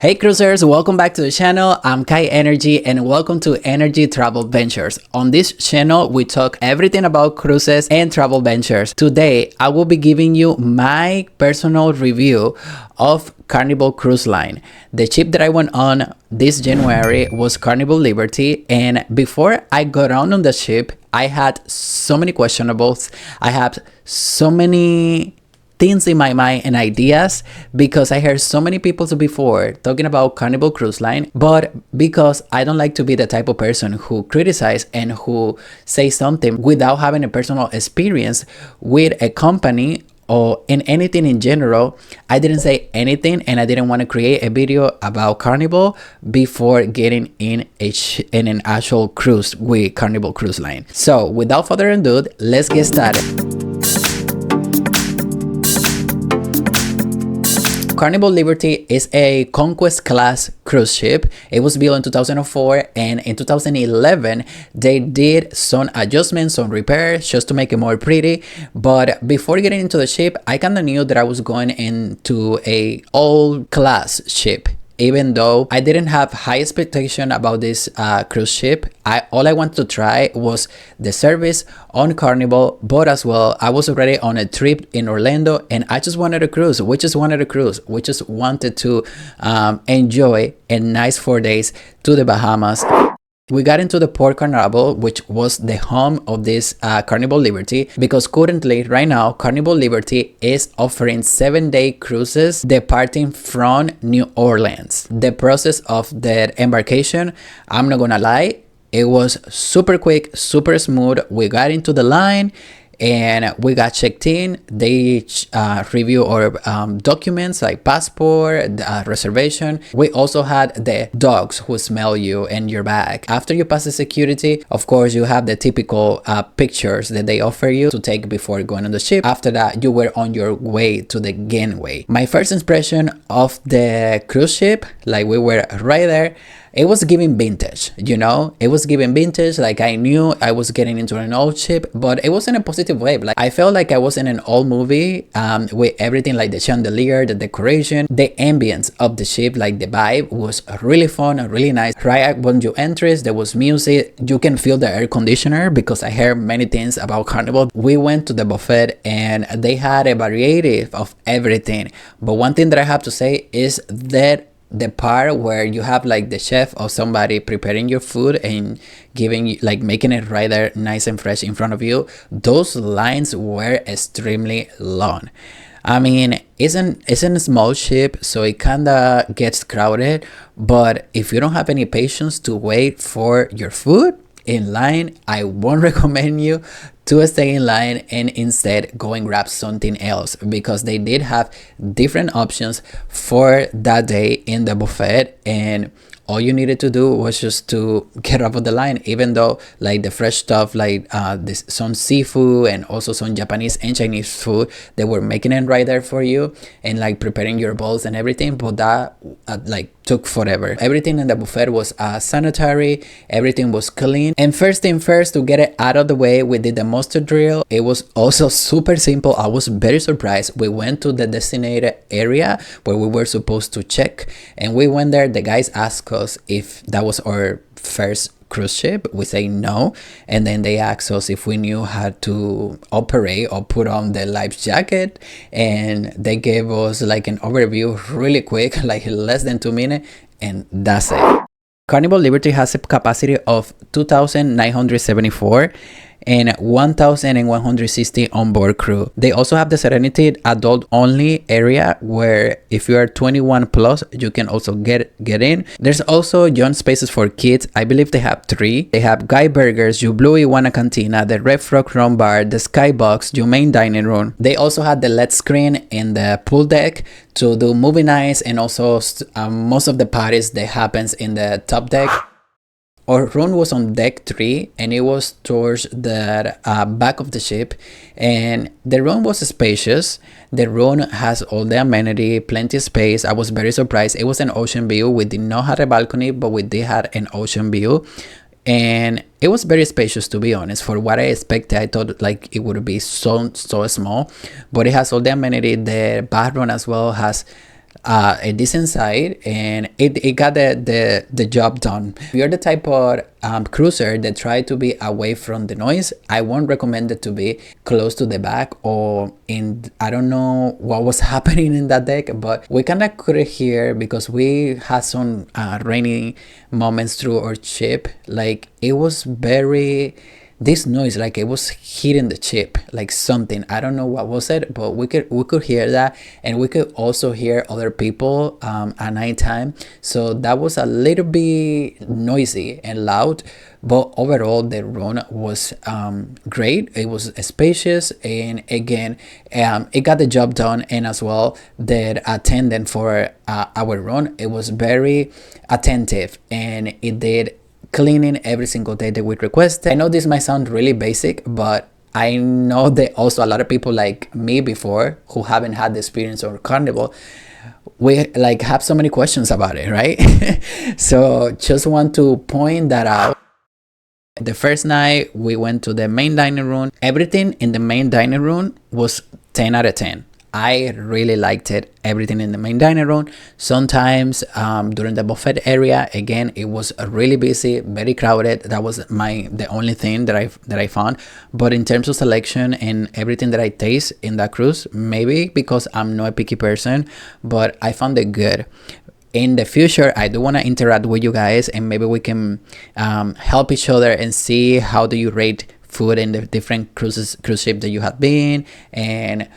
Hey cruisers, welcome back to the channel. I'm Kai Energy and welcome to Energy Travel Ventures. On this channel, we talk everything about cruises and travel ventures. Today, I will be giving you my personal review of Carnival Cruise Line. The ship that I went on this January was Carnival Liberty, and before I got on the ship, I had so many questionables. I had so many things in my mind and ideas because I heard so many people before talking about Carnival Cruise Line, but because I don't like to be the type of person who criticize and who say something without having a personal experience with a company or in anything in general, I didn't say anything and I didn't want to create a video about Carnival before getting in an actual cruise with Carnival Cruise Line. So without further ado, let's get started. Carnival Liberty is a Conquest class cruise ship. It was built in 2004 and in 2011 they did some adjustments, some repairs just to make it more pretty. But before getting into the ship, I kind of knew that I was going into a old class ship. Even though I didn't have high expectation about this cruise ship, all I wanted to try was the service on Carnival, but as well, I was already on a trip in Orlando and I just wanted a cruise. We just wanted to enjoy a nice 4 days to the Bahamas. We got into the Port Carnival, which was the home of this Carnival Liberty, because currently, right now, Carnival Liberty is offering 7-day cruises departing from New Orleans. The process of the embarkation, I'm not gonna lie, it was super quick, super smooth. We got into the line and we got checked in. They review our documents like passport, reservation. We also had the dogs who smell you and your bag. After you pass the security, of course, you have the typical pictures that they offer you to take before going on the ship. After that, you were on your way to the gangway. My first impression of the cruise ship, like we were right there, it was giving vintage, you know? It was giving vintage, like I knew I was getting into an old ship, but it was in a positive way. Like I felt like I was in an old movie with everything like the chandelier, the decoration, the ambience of the ship, like the vibe was really fun, really nice. Right when you enter, there was music. You can feel the air conditioner because I heard many things about Carnival. We went to the buffet and they had a variety of everything. But one thing that I have to say is that the part where you have like the chef or somebody preparing your food and giving you, like making it right there nice and fresh in front of you, those lines were extremely long. I mean, it's a small ship, so it kinda gets crowded, but if you don't have any patience to wait for your food in line, I won't recommend you to stay in line and instead go and grab something else, because they did have different options for that day in the buffet, and all you needed to do was just to get off of the line, even though like the fresh stuff like some seafood and also some Japanese and Chinese food, they were making it right there for you and like preparing your bowls and everything, but that like took forever. Everything in the buffet was sanitary, everything was clean. And first thing first, to get it out of the way, we did the mustard drill. It was also super simple. I was very surprised. We went to the designated area where we were supposed to check, and we went there. The guys asked us if that was our first cruise ship. We say no, and then they asked us if we knew how to operate or put on the life jacket, and they gave us like an overview really quick, like less than 2 minutes, and that's it. Carnival Liberty has a capacity of 2,974 and 1,160 onboard crew. They also have the Serenity adult only area where if you are 21 plus, you can also get in. There's also young spaces for kids. I believe they have 3. They have Guy Burgers, You Blue Iguana Cantina, the Red Frog Rum Bar, the Skybox, your main dining room. They also had the LED screen in the pool deck to do movie nights, and also most of the parties that happens in the top deck. Our room was on deck 3 and it was towards the back of the ship, and the room was spacious. The room has all the amenity, plenty of space. I was very surprised. It was an ocean view. We did not have a balcony, but we did have an ocean view, and it was very spacious, to be honest. For what I expected, I thought like it would be so small, but it has all the amenity. The bathroom as well has a decent side, and it got the job done. If you're the type of cruiser that try to be away from the noise, I won't recommend it to be close to the back or in, I don't know what was happening in that deck, but we kind of could hear because we had some rainy moments through our ship. Like it was very, this noise, like it was hitting the chip, like something, I don't know what was it, but we could hear that, and we could also hear other people at nighttime. So that was a little bit noisy and loud, but overall the run was great. It was spacious, and again, it got the job done. And as well, the attendant for our run, it was very attentive, and it did cleaning every single day that we requested. I know this might sound really basic, but I know that also a lot of people like me before who haven't had the experience of Carnival, we like have so many questions about it, right? So just want to point that out. The first night we went to the main dining room. Everything in the main dining room was 10 out of 10. I really liked it, everything in the main dining room. Sometimes during the buffet area, again, it was really busy, very crowded. That was the only thing that I found. But in terms of selection and everything that I taste in that cruise, maybe because I'm not a picky person, but I found it good. In the future, I do want to interact with you guys, and maybe we can help each other and see how do you rate food in the different cruise ship that you have been, and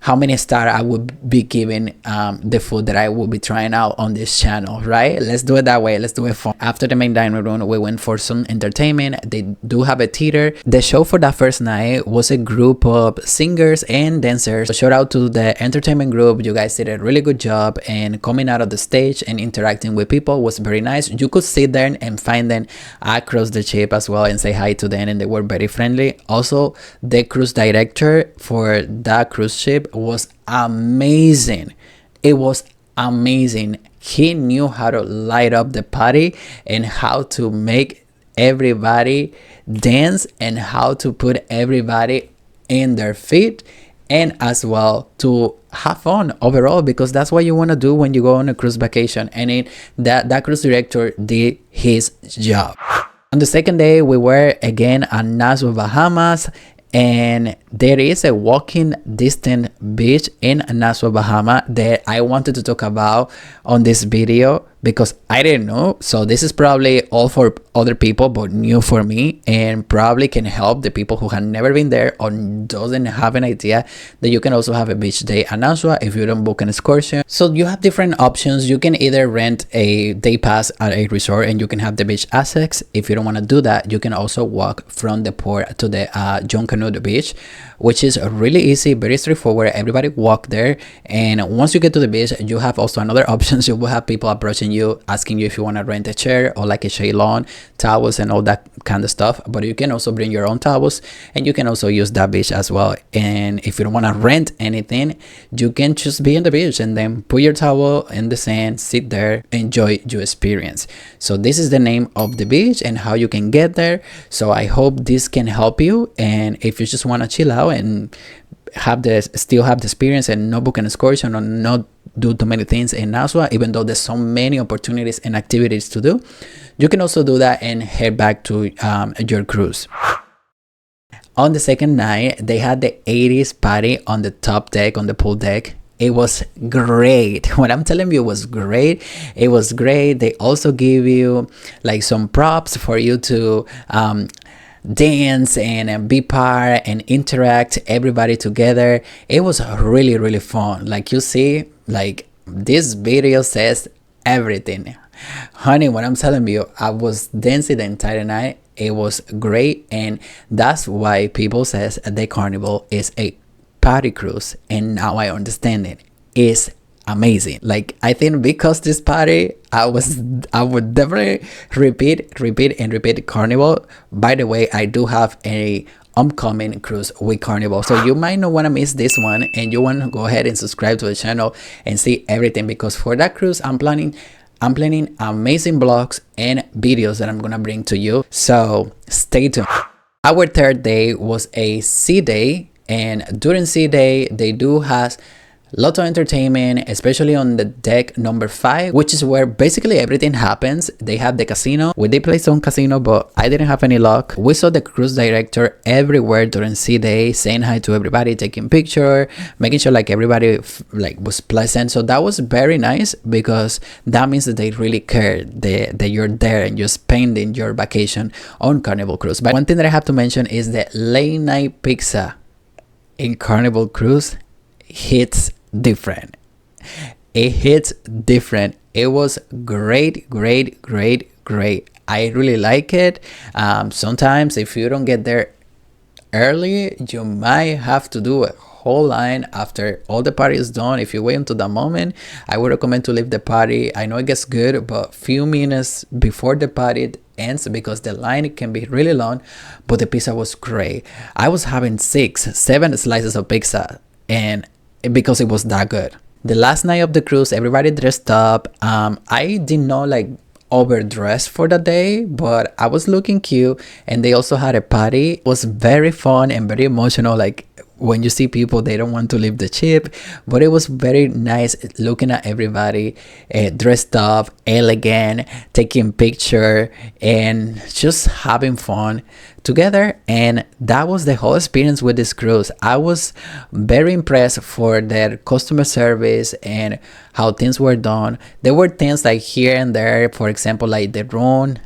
how many stars I would be giving the food that I will be trying out on this channel, right? Let's do it that way. Let's do it fun. After the main dining room, we went for some entertainment. They do have a theater. The show for that first night was a group of singers and dancers. So shout out to the entertainment group. You guys did a really good job, and coming out of the stage and interacting with people was very nice. You could sit there and find them across the ship as well and say hi to them, and they were very friendly. Also, the cruise director for that cruise ship was amazing. It was amazing. He knew how to light up the party and how to make everybody dance and how to put everybody in their feet, and as well to have fun overall, because that's what you want to do when you go on a cruise vacation. And that cruise director did his job. On the second day, we were again at Nassau, Bahamas, and there is a walking distance beach in Nassau, Bahamas that I wanted to talk about on this video because I didn't know. So this is probably all for other people but new for me, and probably can help the people who have never been there or doesn't have an idea that you can also have a beach day at Nassau if you don't book an excursion. So you have different options. You can either rent a day pass at a resort and you can have the beach access. If you don't want to do that, you can also walk from the port to the John Canoe Beach, which is really easy, very straightforward. Everybody walk there, and once you get to the beach, you have also another options. You will have people approaching you, asking you if you want to rent a chair or like a shade lawn, towels and all that kind of stuff. But you can also bring your own towels, and you can also use that beach as well. And if you don't want to rent anything, you can just be on the beach and then put your towel in the sand, sit there, enjoy your experience. So this is the name of the beach and how you can get there. So I hope this can help you, and if you just want to chill out and still have the experience and not book an excursion or not do too many things in Nassau, even though there's so many opportunities and activities to do, you can also do that and head back to your cruise. On the second night, they had the 80s party on the top deck, on the pool deck. It was great. What I'm telling you was great. It was great. They also give you like some props for you to dance and be part and interact everybody together. It was really, really fun. Like you see, like this video says everything. Honey, what I'm telling you, I was dancing the entire night. It was great, and that's why people says the Carnival is a party cruise, and now I understand it. It's amazing. Like I think because this party, I would definitely repeat Carnival. By the way, I do have a upcoming cruise with Carnival, so you might not want to miss this one, and you want to go ahead and subscribe to the channel and see everything, because for that cruise I'm planning amazing vlogs and videos that I'm gonna bring to you, so stay tuned. Our third day was a sea day, and during sea day they do have Lots of entertainment, especially on the deck number 5, which is where basically everything happens. They have the casino. We did play some casino, but I didn't have any luck. We saw the cruise director everywhere during sea day, saying hi to everybody, taking picture, making sure like everybody was pleasant. So that was very nice, because that means that they really care that you're there and you're spending your vacation on Carnival Cruise. But one thing that I have to mention is that late night pizza in Carnival Cruise hits different. It hits different. It was great. I really like it. Sometimes if you don't get there early, you might have to do a whole line after all the party is done. If you wait until that moment, I would recommend to leave the party. I know it gets good, but few minutes before the party ends, because the line can be really long. But the pizza was great. I was having 6-7 slices of pizza, and because it was that good. The last night of the cruise, everybody dressed up. I did not like overdressed for the day, but I was looking cute, and they also had a party. It was very fun and very emotional. Like when you see people, they don't want to leave the ship, but it was very nice looking at everybody dressed up, elegant, taking picture, and just having fun together. And that was the whole experience with this cruise. I was very impressed for their customer service and how things were done. There were things like here and there, for example, like the room,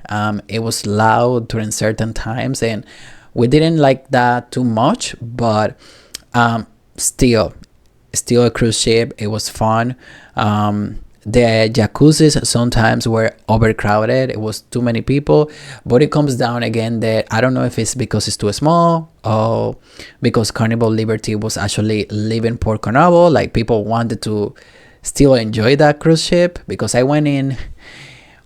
it was loud during certain times, and we didn't like that too much, but still a cruise ship. It was fun. The jacuzzis sometimes were overcrowded. It was too many people, but it comes down again that I don't know if it's because it's too small, or because Carnival Liberty was actually leaving Port Canaveral. Like people wanted to still enjoy that cruise ship, because I went in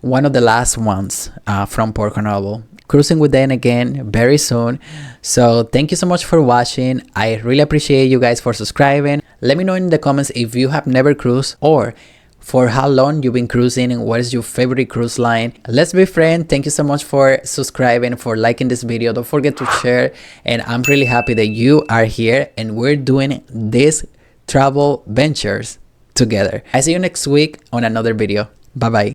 one of the last ones from Port Canaveral. Cruising with them again very soon. So thank you so much for watching. I really appreciate you guys for subscribing. Let me know in the comments if you have never cruised, or for how long you've been cruising, and what is your favorite cruise line. Let's be friends. Thank you so much for subscribing, for liking this video. Don't forget to share, and I'm really happy that you are here and we're doing these travel ventures together. I see you next week on another video. Bye bye.